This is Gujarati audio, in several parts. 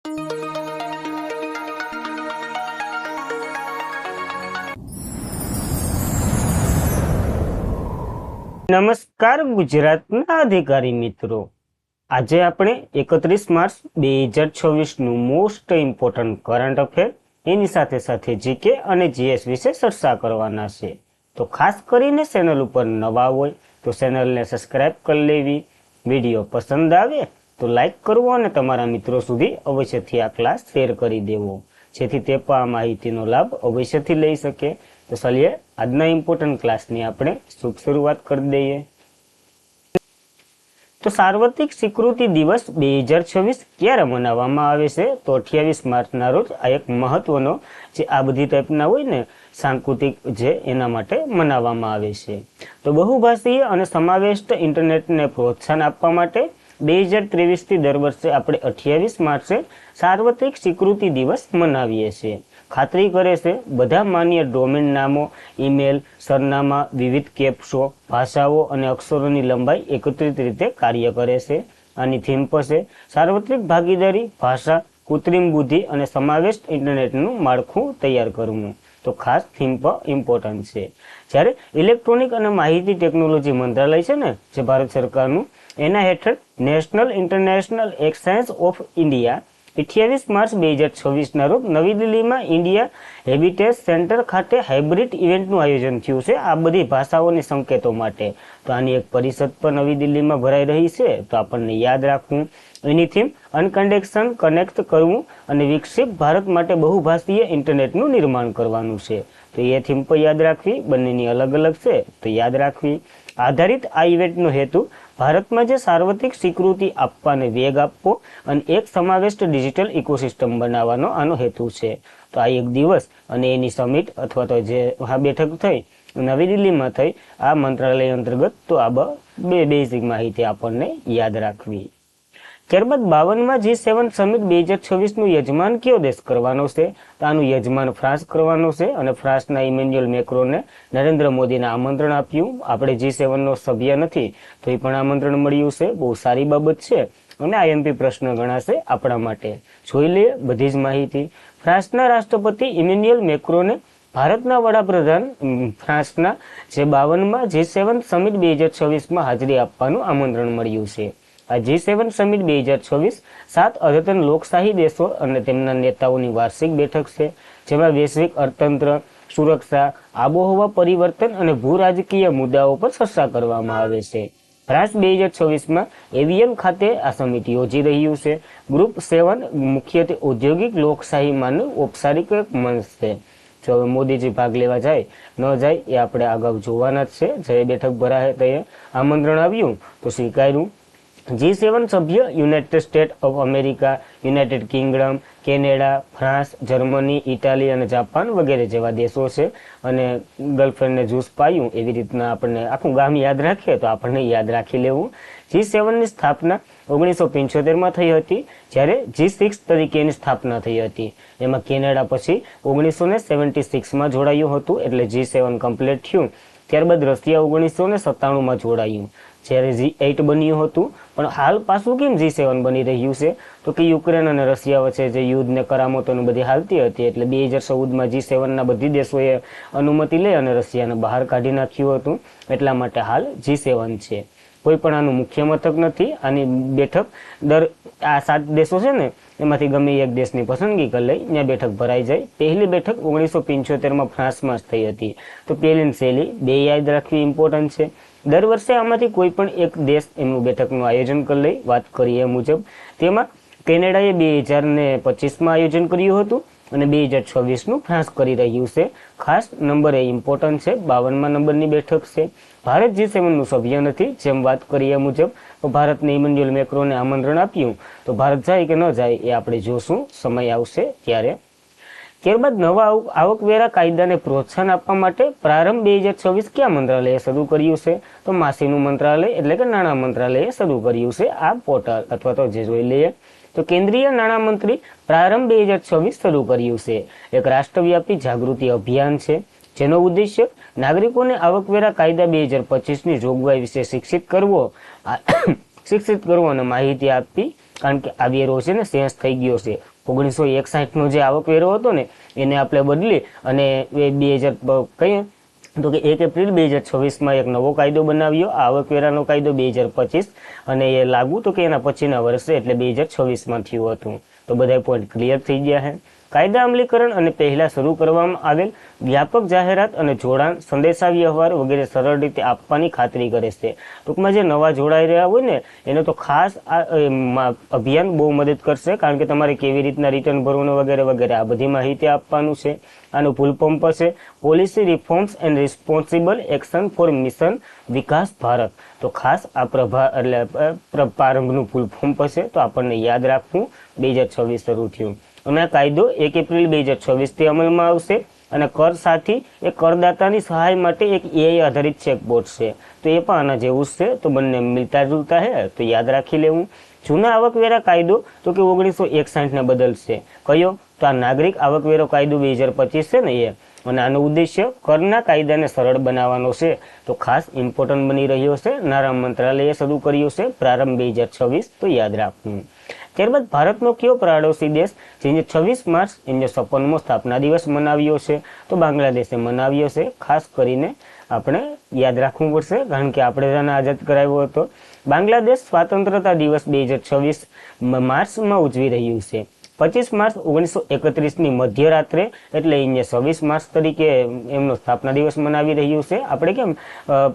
નમસ્કાર ગુજરાતના અધિકારી મિત્રો, આજે આપણે 31 માર્ચ 2026 નું મોસ્ટ ઇમ્પોર્ટન્ટ કરંટ અફેર એની સાથે સાથે જીકે અને જીએસ વિશે ચર્ચા કરવાના છે। તો ખાસ કરીને ચેનલ ઉપર નવા હોય તો ચેનલને સબસ્ક્રાઇબ કરી લેવી, વિડીયો પસંદ આવે તો લાઈક કરવો અને તમારા મિત્રો સુધી અવશ્યથી આ ક્લાસ શેર કરી દેવો, જેથી તે પણ આ માહિતીનો લાભ અવશ્યથી લઈ શકે। તો ચાલીએ આજના ઇમ્પોર્ટન્ટ ક્લાસની આપણે શુભ શરૂઆત કરી દઈએ। તો સાર્વત્રિક સ્વીકૃતિ દિવસ 2026 ક્યારે મનાવવામાં આવે છે? તો 28 માર્ચના રોજ આ એક મહત્વનો જે આ બધી ટાઈપના હોય ને સાંસ્કૃતિક જે એના માટે મનાવવામાં આવે છે। તો બહુભાષીય અને સમાવેશ ઇન્ટરનેટને પ્રોત્સાહન આપવા માટે 2023 થી દર વર્ષે આપણે 28 માર્ચે સાર્વત્રિક સ્વીકૃતિ દિવસ મનાવીએ છીએ। ખાતરી કરે છે બધા માન્ય ડોમેન નામો, ઈમેલ સરનામા, વિવિધ કેપ્સો, ભાષાઓ અને અક્ષરોની લંબાઈ એકત્રિત રીતે કાર્ય કરે છે। આની થીમ પર છે સાર્વત્રિક ભાગીદારી, ભાષા, કૃત્રિમ બુદ્ધિ અને સમાવેશ ઇન્ટરનેટનું માળખું તૈયાર કરવું। તો ખાસ થીમ પર ઇમ્પોર્ટન્ટ છે। જ્યારે ઇલેક્ટ્રોનિક અને માહિતી ટેકનોલોજી મંત્રાલય છે ને જે ભારત સરકારનું, એના હેઠળ national international exchange of India 28 March 2026 રોજ નવી દિલ્હીમાં ઇન્ડિયા હેબિટેજ સેન્ટર ખાતે હાઇબ્રિડ ઇવેન્ટનું આયોજન થયું છે આ બધી ભાષાઓની સંકેતો માટે। તો આની એક પરિષદ પણ નવી દિલ્હીમાં ભરાઈ રહી છે, તો આપણને યાદ રાખવું। એની થીમ અનકન્ડિશન કનેક્ટ કરવું અને વિકસિત ભારત માટે બહુભાષીય ઇન્ટરનેટનું નિર્માણ કરવાનું છે। તો એ થીમ પણ યાદ રાખવી, બંનેની અલગ અલગ છે તો યાદ રાખવી। આધારિત આ ઇવેન્ટનો હેતુ ભારતમાં જે સાર્વત્રિક સ્વીકૃતિ આપવાને વેગ આપવો અને એક સમાવેશ ડિજિટલ ઇકોસિસ્ટમ બનાવવાનો આનો હેતુ છે। તો આ એક દિવસ અને એની સમિટ અથવા તો જે આ બેઠક થઈ નવી દિલ્હીમાં થઈ આ મંત્રાલય અંતર્ગત, તો આ બે બેઝિક માહિતી આપણને યાદ રાખવી। ત્યારબાદ 52માં G7 સમિટ 2026 નું યજમાન કયો દેશ કરવાનો છે? તો આનું યજમાન ફ્રાન્સ કરવાનો છે અને ફ્રાન્સના ઇમેન્યુઅલ મેક્રોને નરેન્દ્ર મોદીને આમંત્રણ આપ્યું। આપણે G7 નો સભ્ય નથી તો એ પણ આમંત્રણ મળ્યું છે, બહુ સારી બાબત છે અને આઈએમપી પ્રશ્ન ગણાશે આપણા માટે। જોઈ લઈએ બધી જ માહિતી। ફ્રાન્સના રાષ્ટ્રપતિ ઇમેન્યુઅલ મેક્રોને ભારતના વડાપ્રધાન ફ્રાન્સના જે 52માં G7 સમિટ 2026માં હાજરી આપવાનું આમંત્રણ મળ્યું છે। આ G7 સમિટ 2026 7 અદ્યતન લોકશાહી દેશો અને તેમના નેતાઓની વાર્ષિક બેઠક છે, જેમાં વૈશ્વિક અર્થતંત્ર, સુરક્ષા, આબોહવા પરિવર્તન અને ભૂ રાજકીય મુદ્દાઓ પર ચર્ચા કરવામાં આવે છે। ફ્રાન્સ 2026માં એવિયન ખાતે આ સમિટ યોજી રહ્યું છે। ગ્રુપ 7 મુખ્યત્વે ઔદ્યોગિક લોકશાહીમાંનું ઔપચારિક મંચ છે। જો હવે મોદીજી ભાગ લેવા જાય ન જાય એ આપણે આગળ જોવાના જ છે। જે બેઠક ભરાય તે આમંત્રણ આવ્યું તો સ્વીકાર્યું। G7 સભ્ય United state of America, United Kingdom, Canada, France, Germany, Italy અને જાપાન વગેરે જેવા દેશો છે। અને ગર્લફ્રેન્ડને જ્યુસ પાયું એવી રીતના આપણને આખું ગામ યાદ રાખીએ તો આપણને યાદ રાખી લેવું। G7ની સ્થાપના 1975માં થઈ હતી, જ્યારે G6 તરીકે એની સ્થાપના થઈ હતી। એમાં કેનેડા પછી 1976માં જોડાયું હતું, એટલે G7 કમ્પ્લીટ થયું। ત્યારબાદ રશિયા 1997માં જોડાયું, જ્યારે G8 બન્યું હતું। પણ હાલ પાછું કેમ G7 બની રહ્યું છે? તો કે યુક્રેન અને રશિયા વચ્ચે જે યુદ્ધ ને કરામતોને બધી હાલતી હતી, એટલે 2014માં G7ના બધી દેશોએ અનુમતિ લઈ અને રશિયાને બહાર કાઢી નાખ્યું હતું, એટલા માટે હાલ G7 છે। કોઈ પણ આનું મુખ્ય મથક નથી। આની બેઠક દર આ 7 દેશો છે ને એમાંથી ગમે એક દેશની પસંદગી કરી લઈ ત્યાં બેઠક ભરાઈ જાય। પહેલી બેઠક 1975માં ફ્રાન્સમાં જ થઈ હતી। તો પહેલી શૈલી બે યાદ રાખવી ઇમ્પોર્ટન્ટ છે। દર વર્ષે આમાંથી કોઈ પણ એક દેશ એમનું બેઠકનું આયોજન કરી લઈ। વાત કરીએ મુજબ તેમાં કેનેડાએ 2025માં આયોજન કર્યું હતું અને 2026નું ફ્રાન્સ કરી રહ્યું છે। ખાસ નંબર એ ઇમ્પોર્ટન્ટ છે, 52મા નંબરની બેઠક છે। ભારત G7નું સભ્ય નથી, જેમ વાત કરીએ મુજબ ભારતને ઇમેન્યુઅલ મેક્રોને આમંત્રણ આપ્યું તો ભારત જાય કે ન જાય એ આપણે જોશું, સમય આવશે ત્યારે। ત્યારબાદ નવા આવકવેરા કાયદાને પ્રોત્સાહન આપવા માટે પ્રારંભ 2026 કયા મંત્રાલયે શરૂ કર્યું છે? તો માસીનું મંત્રાલય એટલે કે નાણાં મંત્રાલયે શરૂ કર્યું છે આ પોર્ટલ અથવા તો જે જોઈ લઈએ તો કેન્દ્રીય નાણામંત્રી પ્રારંભ 2026 શરૂ કર્યું છે। એક રાષ્ટ્રવ્યાપી જાગૃતિ અભિયાન છે, જેનો ઉદ્દેશ્ય નાગરિકોને આવકવેરા કાયદા 2025ની જોગવાઈ વિશે શિક્ષિત કરવો અને માહિતી આપવી કારણ કે આ વેરો છે ને ચેન્જ થઈ ગયો છે. 1961નો જે આવકવેરો હતો ને એને આપણે બદલી અને 2000 કહીએ તો કે 1 એપ્રિલ 2026માં એક નવો કાયદો બનાવ્યો, આવકવેરાનો કાયદો 2025, અને એ લાગુ તો કે એના પછીના વર્ષે એટલે 2026માં થયું હતું. તો બધા પોઈન્ટ ક્લિયર થઈ ગયા છે. કાયદા અમલીકરણ અને પહેલા શરૂ કરવામાં આવેલ વ્યાપક જાહેરાત અને જોડાણ, સંદેશા વ્યવહાર વગેરે સરળ રીતે આપવાની ખાતરી કરે છે. ટૂંકમાં જે નવા જોડાઈ રહ્યા હોય ને એને તો ખાસ આ અભિયાન બહુ મદદ કરશે, કારણ કે તમારે કેવી રીતના રિટર્ન ભરવાનું વગેરે વગેરે આ બધી માહિતી આપવાનું છે. આનું ફૂલ ફોર્મ છે policy reforms and responsible action for mission Vikas Bharat. તો ખાસ આ પ્રારંભનું ફૂલ ફોર્મ છે, તો આપણને યાદ રાખવું. 2026 શરૂ થયું અને આ કાયદો 1 એપ્રિલ 2026થી અમલમાં આવશે. અને કર સાથી એ કરદાતાની સહાય માટે એક AI આધારિત ચેકબોટ છે, તો એ પણ આના જેવું જ છે. તો બંને મિલતા જુલતા હે, તો યાદ રાખી લેવું. જૂના આવકવેરા કાયદો તો કે 1961ને બદલશે. કયો? તો આ નાગરિક આવકવેરો કાયદો 2025 છે ને એ. અને આનો ઉદ્દેશ્ય કરના કાયદાને સરળ બનાવવાનો છે. તો ખાસ ઇમ્પોર્ટન્ટ બની રહ્યો છે. નાણાં મંત્રાલયે શરૂ કર્યું છે પ્રારંભ 2026, તો યાદ રાખવું. ત્યારબાદ ભારતનો કયો પાડોશી દેશ જેને 26 માર્ચ એનો 56મો સ્થાપના દિવસ મનાવ્યો છે? તો બાંગ્લાદેશે મનાવ્યો છે. ખાસ કરીને આપણે યાદ રાખવું પડશે, કારણ કે આપણે તેને આઝાદ કરાવ્યો હતો. બાંગ્લાદેશ સ્વતંત્રતા દિવસ 2026 માર્ચમાં ઉજવી રહ્યું છે. 25 માર્ચ 1931ની મધ્યરાત્રે એટલે અહીંયા 26 માર્ચ તરીકે એમનો સ્થાપના દિવસ મનાવી રહ્યું છે. આપણે કેમ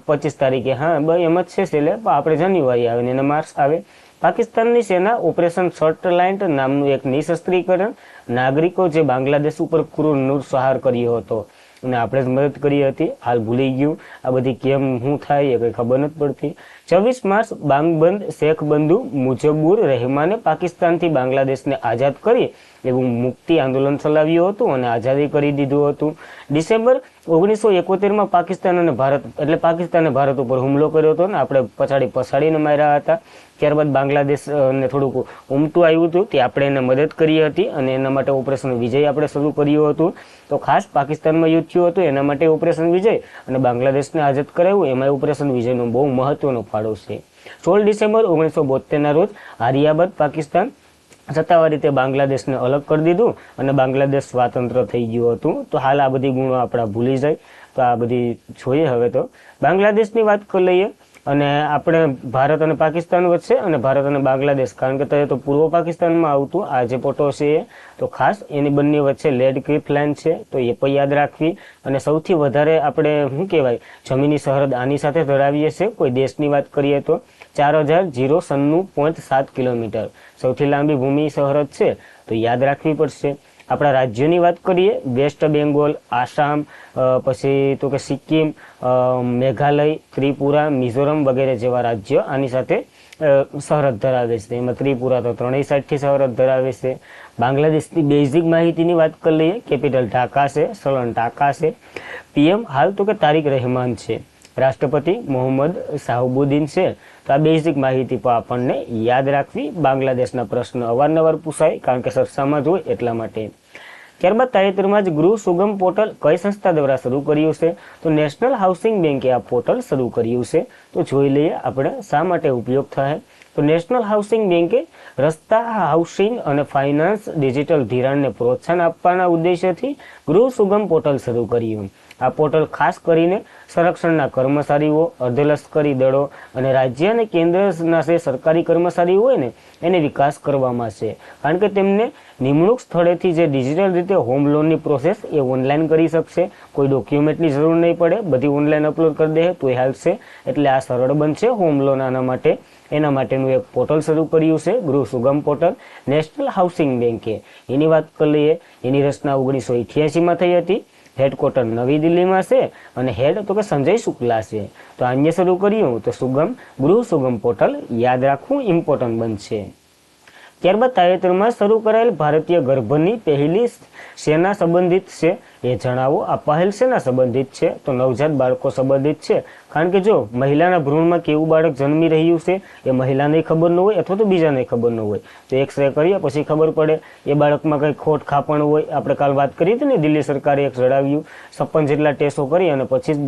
25 તારીખે હા એમ જ છે એટલે આપણે જાન્યુઆરી આવે ને એને માર્ચ આવે. પાકિસ્તાનની સેના ઓપરેશન સટલાઇટ નામનું એક નિશસ્ત્રીકરણ નાગરિકો જે બાંગ્લાદેશ ઉપર ક્રૂર નરસંહાર કર્યો હતો અને આપણે જ મદદ કરી હતી. હાલ ભૂલી ગયું આ બધી કેમ શું થાય એ કંઈ ખબર નથી પડતી. 26 માર્ચ બાંગબંધ શેખ બંધુ મુજબુર રહેમાને પાકિસ્તાનથી બાંગ્લાદેશને આઝાદ કરી એવું મુક્તિ આંદોલન ચલાવ્યું હતું અને આઝાદી કરી દીધું હતું. ડિસેમ્બર 1971માં પાકિસ્તાન અને ભારત એટલે પાકિસ્તાને ભારત ઉપર હુમલો કર્યો હતો ને આપણે પછાડીને માર્યા હતા. ત્યારબાદ બાંગ્લાદેશને થોડુંક ઉમટું આવ્યું હતું, તે આપણે એને મદદ કરી હતી અને એના માટે ઓપરેશન વિજય આપણે શરૂ કર્યું હતું. તો ખાસ પાકિસ્તાનમાં યુદ્ધ થયું હતું એના માટે ઓપરેશન વિજય અને બાંગ્લાદેશને આઝાદ કરાવ્યું એમાં ઓપરેશન વિજયનો બહુ મહત્વનો ફાળો છે. 16 ડિસેમ્બર 1972ના રોજ હારિયાબાદ પાકિસ્તાન સત્તાવાર રીતે બાંગ્લાદેશને અલગ કરી દીધું અને બાંગ્લાદેશ સ્વાતંત્ર્ય થઈ ગયું હતું. તો હાલ આ બધી ગુણો આપણા ભૂલી જાય, તો આ બધી જોઈએ. હવે તો બાંગ્લાદેશની વાત કરી લઈએ અને આપણે ભારત અને પાકિસ્તાન વચ્ચે અને ભારત અને બાંગ્લાદેશ, કારણ કે તો પૂર્વ પાકિસ્તાનમાં આવતું આ જે પોટો છે એ, તો ખાસ એની બંને વચ્ચે લેડ ક્લિફ લાઇન છે, તો એ પણ યાદ રાખવી. અને સૌથી વધારે આપણે શું કહેવાય જમીની સરહદ આની સાથે ધરાવીએ છીએ કોઈ દેશની વાત કરીએ તો 4096.7 કિલોમીટર સૌથી લાંબી ભૂમિ સરહદ છે, તો યાદ રાખવી પડશે. આપણા રાજ્યોની વાત કરીએ વેસ્ટ બેંગોલ, આસામ, પછી તો કે સિક્કિમ, મેઘાલય, ત્રિપુરા, મિઝોરમ વગેરે જેવા રાજ્યો આની સાથે સરહદ ધરાવે છે. એમાં ત્રિપુરા તો 3 સાઈડથી સરહદ ધરાવે છે. બાંગ્લાદેશની બેઝિક માહિતીની વાત કરી લઈએ. કેપિટલ ઢાકા છે, સલન ઢાકા છે. PM હાલ તો કે તારિક રહેમાન છે. રાષ્ટ્રપતિ મોહમ્મદ શાહબુદ્દીન છે. તો આ બેઝિક માહિતી પણ આપણને યાદ રાખવી. બાંગ્લાદેશના પ્રશ્ન અવારનવાર પૂછાય કારણ કે સરસામાં જ હોય એટલા માટે. ત્યારબાદ તાજેતરમાં જ ગૃહ સુગમ પોર્ટલ કઈ સંસ્થા દ્વારા શરૂ કર્યું છે? તો નેશનલ હાઉસિંગ બેન્કે આ પોર્ટલ શરૂ કર્યું છે. તો જોઈ લઈએ આપણે શા માટે ઉપયોગ થાય. તો નેશનલ હાઉસિંગ બેન્કે રસ્તા, હાઉસિંગ અને ફાઇનાન્સ ડિજિટલ ધિરાણને પ્રોત્સાહન આપવાના ઉદ્દેશ્યથી ગૃહ સુગમ પોર્ટલ શરૂ કર્યું. આ પોર્ટલ ખાસ કરીને સંરક્ષણના કર્મચારીઓ, અર્ધલશ્કરી દળો અને રાજ્ય અને કેન્દ્રના જે સરકારી કર્મચારીઓ હોય ને એને વિકાસ કરવામાં છે, કારણ કે તેમને નિમણૂક સ્થળેથી જે ડિજિટલ રીતે હોમ લોનની પ્રોસેસ એ ઓનલાઈન કરી શકશે. કોઈ ડોક્યુમેન્ટની જરૂર નહીં પડે, બધી ઓનલાઈન અપલોડ કરી દે તો એ હાલશે. એટલે આ સરળ બનશે હોમ લોન આના માટે. એના માટેનું એક પોર્ટલ શરૂ કર્યું છે ગૃહ સુગમ પોર્ટલ નેશનલ હાઉસિંગ બેન્કે. એની વાત કરી લઈએ. એની રચના 1988માં થઈ હતી. હેડક્વાર્ટર નવી દિલ્હીમાં છે અને હેડ તો કે સંજય શુક્લા છે. તો આને શરૂ કર્યું તો ગૃહ સુગમ પોર્ટલ યાદ રાખવું ઇમ્પોર્ટન્ટ બનશે. ત્યારબાદ તાજેતરમાં શરૂ કરાયેલ ભારતીય ગર્ભની પહેલી સેના સંબંધિત છે એ જણાવો. આ પહેલ સેના સંબંધિત છે? તો નવજાત બાળકો સંબંધિત છે, કારણ કે જો મહિલાના ભ્રૂણમાં કેવું બાળક જન્મી રહ્યું છે એ મહિલાને ખબર ન હોય અથવા તો બીજાને ખબર ન હોય, તો એક્સરે કરીએ પછી ખબર પડે એ બાળકમાં કંઈ ખોટ ખાપણ હોય. આપણે કાલ વાત કરી હતી ને, દિલ્હી સરકારે એક જણાવ્યું 56 જેટલા ટેસ્ટો કરી અને પછી જ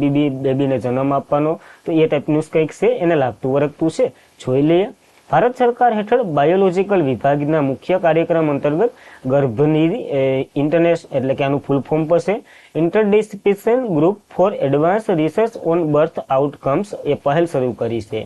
બેબીને જન્મ આપવાનો. તો એ ટાઈપનું કંઈક છે, એને લાગતું વરગતું છે, જોઈ લઈએ. ભારત સરકાર હેઠળ બાયોલોજીકલ વિભાગના મુખ્ય કાર્યક્રમ અંતર્ગત ગર્ભનિધિ ઇન્ટરનેશનલ એટલે કે આનું ફૂલ ફોર્મ પર છે interdisciplinary group for advance research on birth outcomes એ પહેલ શરૂ કરી છે.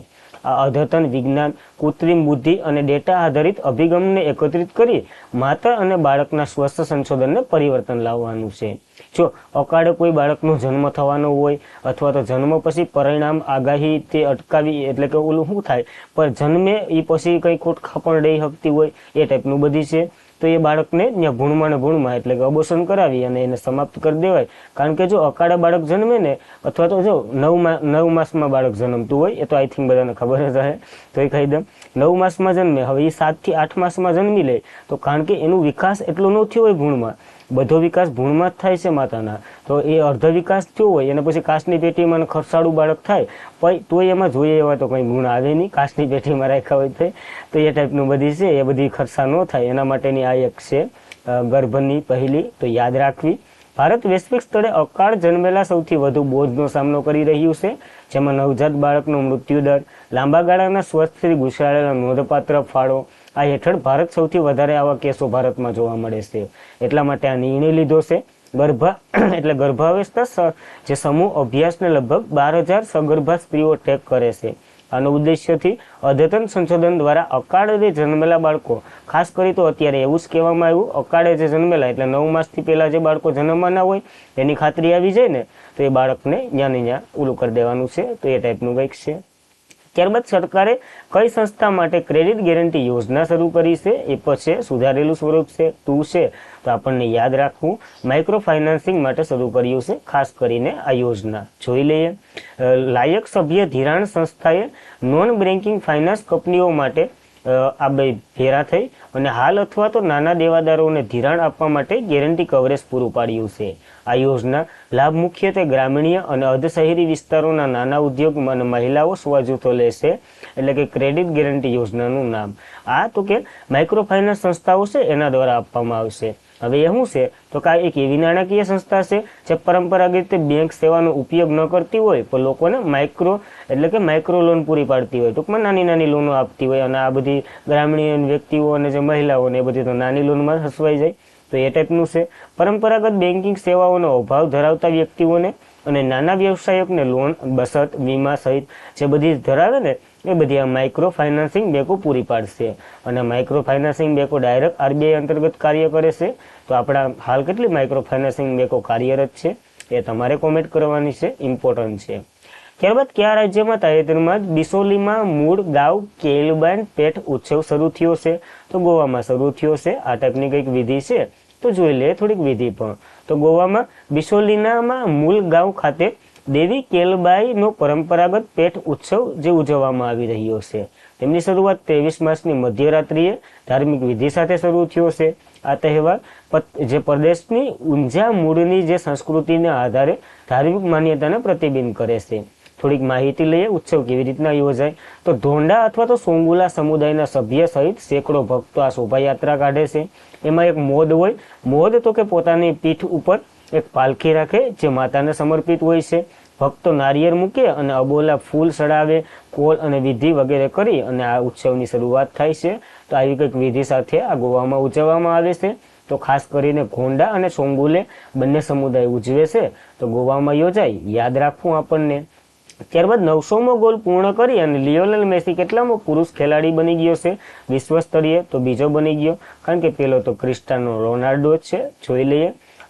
આ અદ્યતન વિજ્ઞાન, કૃત્રિમ બુદ્ધિ અને ડેટા આધારિત અભિગમને એકત્રિત કરી માતા અને બાળકના સ્વસ્થ સંશોધનને પરિવર્તન લાવવાનું છે. જો અકાળે કોઈ બાળકનો જન્મ થવાનો હોય અથવા તો જન્મ પછી પરિણામ આગાહી તે અટકાવી એટલે કે ઓલું શું થાય પણ જન્મે એ પછી કંઈ ખોટખા પણ રહી શકતી હોય એ ટાઈપનું બધી છે, તો એ બાળકને ત્યાં ભૂણમાં ને ભૂણમાં એટલે કે અબોર્શન કરાવી અને એને સમાપ્ત કરી દેવાય. કારણ કે જો અકાળે બાળક જન્મે ને અથવા તો જો 9 માસમાં બાળક જન્મતું હોય, એ તો આઈ થિંક બધાને ખબર જ હશે, તો એ કહી દઉં 9 માસમાં જન્મે, હવે એ 7 થી 8 માસમાં જન્મી લે તો કારણ કે એનું વિકાસ એટલો ન થયો હોય ભૂણમાં, બધો વિકાસ ભૂણમાં જ થાય છે માતાના, તો એ અર્ધ વિકાસ થયો હોય અને પછી કાચની પેટીમાં ખરસાળું બાળક થાય તો એમાં જોઈએ એવા તો કંઈ ગુણ આવે નહીં, કાચની પેટીમાં રાખ્યા હોય તો એ ટાઈપનું બધી છે, એ બધી ખર્ચા ન થાય એના માટેની આ એક છે ગર્ભની પહેલી તો યાદ રાખવી. ભારત વૈશ્વિક સ્તરે અકાળ જન્મેલા સૌથી વધુ બોજનો સામનો કરી રહ્યું છે, જેમાં નવજાત બાળકનો મૃત્યુદર, લાંબા ગાળાના સ્વસ્થથી ઘૂસાડેલા નોંધપાત્ર ફાળો, આ હેઠળ ભારત સૌથી વધારે આવા કેસો ભારતમાં જોવા મળે છે. એટલા માટે આ નિર્ણય લીધો છે. એટલે ગર્ભાવસ્થા જે સમૂહ અભ્યાસને લગભગ 12,000 સગર્ભા સ્ત્રીઓ ટેક કરે છે. આનો ઉદ્દેશ્યથી અદ્યતન સંશોધન દ્વારા અકાળે જન્મેલા બાળકો, ખાસ કરી તો અત્યારે એવું જ કહેવામાં આવ્યું અકાળે જે જન્મેલા એટલે 9 માસથી પહેલા જે બાળકો જન્મવાના હોય એની ખાતરી આવી જાય ને તો એ બાળકને ત્યાં ને ત્યાં ઓલું કરી દેવાનું છે, તો એ ટાઈપનું કંઈક છે. ત્યારબાદ સરકારે કઈ સંસ્થા માટે ક્રેડિટ ગેરંટી યોજના શરૂ કરી છે એ પછી સુધારેલું સ્વરૂપ છે, તું છે તો આપણને યાદ રાખવું માઇક્રો ફાઇનાન્સિંગ માટે શરૂ કર્યું છે, ખાસ કરીને આ યોજના જોઈ લઈએ. લાયક સભ્ય ધિરાણ સંસ્થાએ નોન બેન્કિંગ ફાઇનાન્સ કંપનીઓ માટે આ બે ભેરા થઈ અને હાલ અથવા તો નાના દેવાદારોને ધિરાણ આપવા માટે ગેરંટી કવરેજ પૂરું પાડ્યું છે. આ યોજના લાભ મુખ્યત્વે ગ્રામીણ અને અર્ધ શહેરી વિસ્તારોના નાના ઉદ્યોગ અને મહિલાઓ સ્વજૂથો લેશે, એટલે કે ક્રેડિટ ગેરંટી યોજનાનું નામ. આ તો કે માઇક્રો ફાઇનાન્સ સંસ્થાઓ છે એના દ્વારા આપવામાં આવશે. હવે એ શું છે તો કે એક એવી નાણાકીય સંસ્થા છે જે પરંપરાગત રીતે બેંક સેવાનો ઉપયોગ ન કરતી હોય પણ લોકોને માઇક્રો લોન પૂરી પાડતી હોય, ટૂંકમાં નાની નાની લોનો આપતી હોય અને આ બધી ગ્રામીણ વ્યક્તિઓ અને જે મહિલાઓને એ બધી તો નાની લોનમાં હસવાઈ જાય, તો એ ટાઈપનું છે. પરંપરાગત બેન્કિંગ સેવાઓનો અભાવ ધરાવતા વ્યક્તિઓને અને નાના વ્યવસાયકોને લોન, બચત, વીમા સહિત જે બધી ધરાવે ને એ બધી આ માઇક્રો ફાઇનાન્સિંગ બેંકો પૂરી પાડશે. અને માઇક્રો ફાઇનાન્સિંગ બેંકો ડાયરેક્ટ આરબીઆઈ અંતર્ગત કાર્ય કરે છે. તો આપણા હાલ કેટલી માઇક્રો ફાઇનાન્સિંગ બેંકો કાર્યરત છે એ તમારે કોમેન્ટ કરવાની છે, ઇમ્પોર્ટન્ટ છે. ત્યારબાદ કયા રાજ્યમાં તાજેતરમાં જ બિસોલીમાં મૂળ ગાવ કેલબાન પેટ ઉત્સવ શરૂ થયો છે? તો ગોવામાં શરૂ થયો છે. આ ટાઈપની કંઈક વિધિ છે તો જોઈ લે થોડીક વિધિ પણ. તો ગોવામાં બિસોલીનામાં મૂળ ગાંવ ખાતે દેવી કેલબાઈનો પરંપરાગત પેટ ઉત્સવ જે ઉજવવામાં આવી રહ્યો છે. તેમની શરૂઆત 23 માર્ચની મધ્યરાત્રિએ ધાર્મિક વિધિ સાથે શરૂ થયો છે. આ તહેવાર જે પ્રદેશની ઊંઝા મૂળની જે સંસ્કૃતિના આધારે ધાર્મિક માન્યતાને પ્રતિબિંબ કરે છે. થોડીક માહિતી લઈએ ઉત્સવ કેવી રીતના યોજાય. તો ધોંડા અથવા તો સોંગુલા સમુદાયના સભ્ય સહિત સેંકડો ભક્તો આ શોભાયાત્રા કાઢે છે. એમાં એક મોદ હોય, મોદ તો કે પોતાની પીઠ ઉપર એક પાલખી રાખે જે માતાને સમર્પિત હોય છે. ભક્તો નારિયેળ મૂકે અને અબોલા ફૂલ ચડાવે, કોલ અને વિધિ વગેરે કરી અને આ ઉત્સવની શરૂઆત થાય છે. તો આવી કંઈક વિધિ સાથે આ ગોવામાં ઉજવવામાં આવે છે. તો ખાસ કરીને ઘોંડા અને સોંગુલે બંને સમુદાય ઉજવે છે તો ગોવામાં યોજાય, યાદ રાખવું આપણને. ત્યારબાદ 900મો ગોલ પૂર્ણ કરી અને લિયોનેલ મેસી કેટલામો પુરુષ ખેલાડી બની ગયો છે વિશ્વ સ્તરીય? તો બીજો બની ગયો, કારણ કે પેલો તો ક્રિસ્ટાનો રોનાલ્ડો છે. જોઈ લઈએ.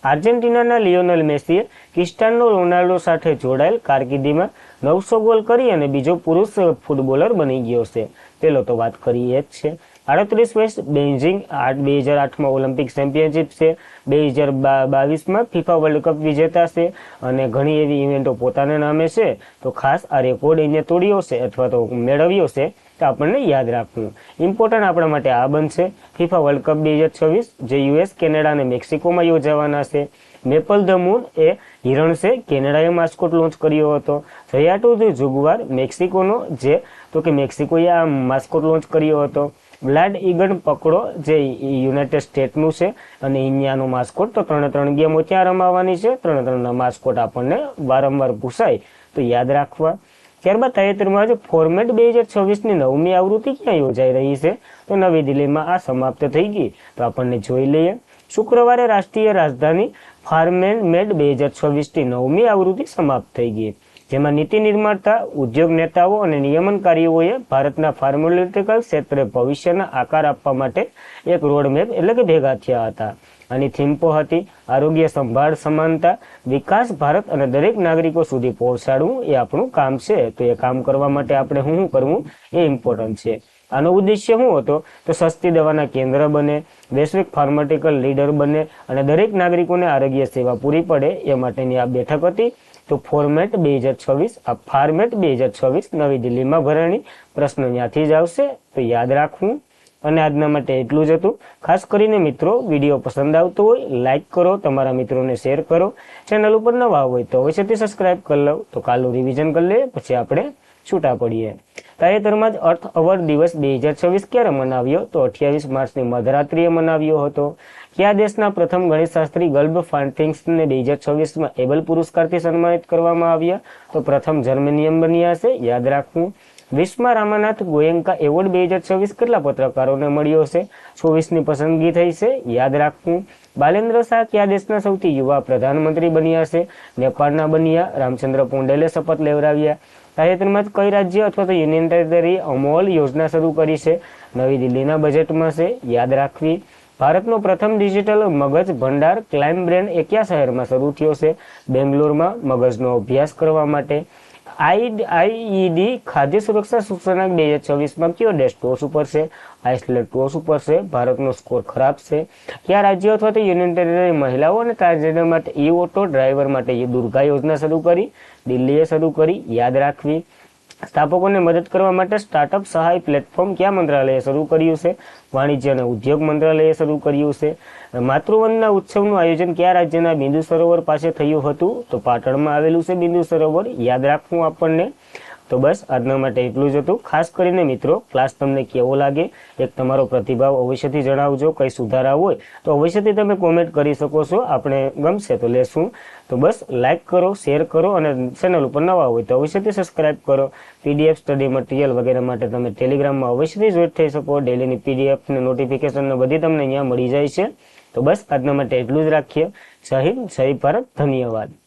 આર્જેન્ટિનાના લિયોનેલ મેસીએ ક્રિસ્ટાનો રોનાલ્ડો સાથે જોડાયેલ કારકિર્દીમાં 900 ગોલ કરી અને બીજો પુરુષ ફૂટબોલર બની ગયો છે. પેલો તો વાત કરી એ જ છે. 38 વર્ષ, બેઇજિંગ 2008માં ઓલિમ્પિક ચેમ્પિયનશિપ છે, 2022માં ફિફા વર્લ્ડ કપ વિજેતા છે અને ઘણી એવી ઇવેન્ટો પોતાના નામે છે. તો ખાસ આ રેકોર્ડ એને તોડ્યો છે અથવા તો મેળવ્યો છે તો આપણને યાદ રાખવું. ઇમ્પોર્ટન્ટ આપણા માટે આ બનશે ફિફા વર્લ્ડ કપ 2026 જે યુએસ, કેનેડા અને મેક્સિકોમાં યોજાવાના છે. મેપલ ધ મૂન એ હિરણ છે, કેનેડાએ માસ્કોટ લોન્ચ કર્યો હતો. જયાટુ ધ જુગવાર મેક્સિકોનો જે તો કે મેક્સિકોએ આ માસ્કોટ લોન્ચ કર્યો હતો. બ્લાડ ઈગલ પકડો જે યુનાઇટેડ સ્ટેટનું છે અને ઇન્ડિયાનો માસ્કોટ. તો 3 ગેમો ત્યાં રમાવાની છે. 3 માસ્કોટ આપણને વારંવાર પૂછાય તો યાદ રાખવા. ત્યારબાદ તાજેતરમાં જ ફોર્મેટ 2026ની 9મી આવૃત્તિ ક્યાં યોજાઈ રહી છે? તો નવી દિલ્હીમાં આ સમાપ્ત થઈ ગઈ. તો આપણને જોઈ લઈએ. શુક્રવારે રાષ્ટ્રીય રાજધાની ફાર્મેટ 2026ની 9મી આવૃત્તિ સમાપ્ત થઈ ગઈ, જેમાં નીતિ નિર્માતા, ઉદ્યોગ નેતાઓ અને નિયમનકારીઓએ ભારતના ફાર્માસ્યુટિકલ ક્ષેત્રે ભવિષ્યના આકાર આપવા માટે એક રોડમેપ એટલે કે ભેગા થયા હતા. આની થીમ હતી આરોગ્ય સંભાળ સમાનતા, વિકાસ ભારત અને દરેક નાગરિકો સુધી પહોંચાડવું એ આપણું કામ છે. તો એ કામ કરવા માટે આપણે શું કરવું એ ઇમ્પોર્ટન્ટ છે. આનો ઉદ્દેશ્ય શું હતો? તો સસ્તી દવાના કેન્દ્ર બને, વૈશ્વિક ફાર્માસ્યુટિકલ લીડર બને અને દરેક નાગરિકોને આરોગ્ય સેવા પૂરી પડે એ માટેની આ બેઠક હતી. તો ફોર્મેટ 2026 આ ફાર્મેટ 2026 નવી દિલ્હીમાં ભરાણી. પ્રશ્ન ત્યાંથી જ આવશે, તો યાદ રાખવું. અને આજના માટે એટલું જ હતું. ખાસ કરીને મિત્રો, વિડીયો પસંદ આવતો હોય લાઈક કરો, તમારા મિત્રોને શેર કરો. ચેનલ ઉપર નવા હોય તો અવશ્યથી સબસ્ક્રાઇબ કરી લો. તો કાલનું રિવિઝન કરી લઈએ, પછી આપણે છૂટા પડીએ. તાજેતરમાં જ અર્થ અવર દિવસ 2026 ક્યારે મનાવ્યો? તો 28 માર્ચની મધરાત્રિએ મનાવ્યો હતો. કયા દેશના પ્રથમ ગણિતશાસ્ત્રી ગલ્બ ફાન્ટિંગ્સને 2026માં એબલ પુરસ્કારથી સન્માનિત કરવામાં આવ્યા? તો પ્રથમ જર્મનિયન બન્યા છે, યાદ રાખવું. વિશ્વમાં રામાનાથ ગોયંકા એવોર્ડ 2026 કેટલા પત્રકારોને મળ્યો છે? 24ની પસંદગી થઈ છે, યાદ રાખવું. બાલેન્દ્ર શાહ કયા દેશના સૌથી યુવા પ્રધાનમંત્રી બન્યા છે? નેપાળના બન્યા. રામચંદ્ર પોંડેલે શપથ લેવડાવ્યા. તાજેતરમાં જ કઈ રાજ્ય અથવા તો યુનિયન ટેરેટરી અમોલ યોજના શરૂ કરી છે? નવી દિલ્હીના બજેટમાં છે, યાદ રાખવી. ભારતનો પ્રથમ ડિજિટલ મગજ ભંડાર ક્લાઇમ બ્રેન એ કયા શહેરમાં શરૂ થયો છે? બેંગ્લોરમાં. મગજનો અભ્યાસ કરવા માટે. આઈઈડી ખાદ્ય સુરક્ષા સૂચકાંક 2026માં કયો દેશ ટોચ ઉપર છે? આઇસલેન્ડ ટોચ ઉપર છે. ભારતનો સ્કોર ખરાબ છે. કયા રાજ્યો અથવા તો યુનિયન ટેરેટરી મહિલાઓ અને ટ્રાન્સજેન્ડર માટે ઈ ઓટો ડ્રાઈવર માટે દુર્ગા યોજના શરૂ કરી? દિલ્હીએ શરૂ કરી, યાદ રાખવી. સ્થાપકોને મદદ કરવા માટે સ્ટાર્ટઅપ સહાય પ્લેટફોર્મ કયા મંત્રાલયે શરૂ કર્યું છે? વાણિજ્ય અને ઉદ્યોગ મંત્રાલયે શરૂ કર્યું છે. માતૃવંદના ઉત્સવનું આયોજન કયા રાજ્યના બિંદુ સરોવર પાસે થયું હતું? તો પાટણમાં આવેલું છે બિંદુ સરોવર, યાદ રાખવું આપણને. તો બસ આજના માટે એટલું જ હતું. ખાસ કરીને મિત્રો, ક્લાસ તમને કેવો લાગે એક તમારો પ્રતિભાવ અવશ્યથી જણાવજો. કંઈ સુધારા હોય તો અવશ્યથી તમે કોમેન્ટ કરી શકો છો. આપણે ગમશે તો લેશું. તો બસ લાઈક કરો, શેર કરો અને ચેનલ ઉપર નવા હોય તો અવશ્યથી સબસ્ક્રાઇબ કરો. પીડીએફ સ્ટડી મટીરિયલ વગેરે માટે તમે ટેલિગ્રામમાં અવશ્યથી જોઈન્ટ થઈ શકો. ડેલીની પીડીએફ ને નોટિફિકેશન ને બધી તમને અહીંયા મળી જાય છે. તો બસ આજના માટે એટલું જ રાખીએ. જય હિન્દ, જય ભારત, ધન્યવાદ.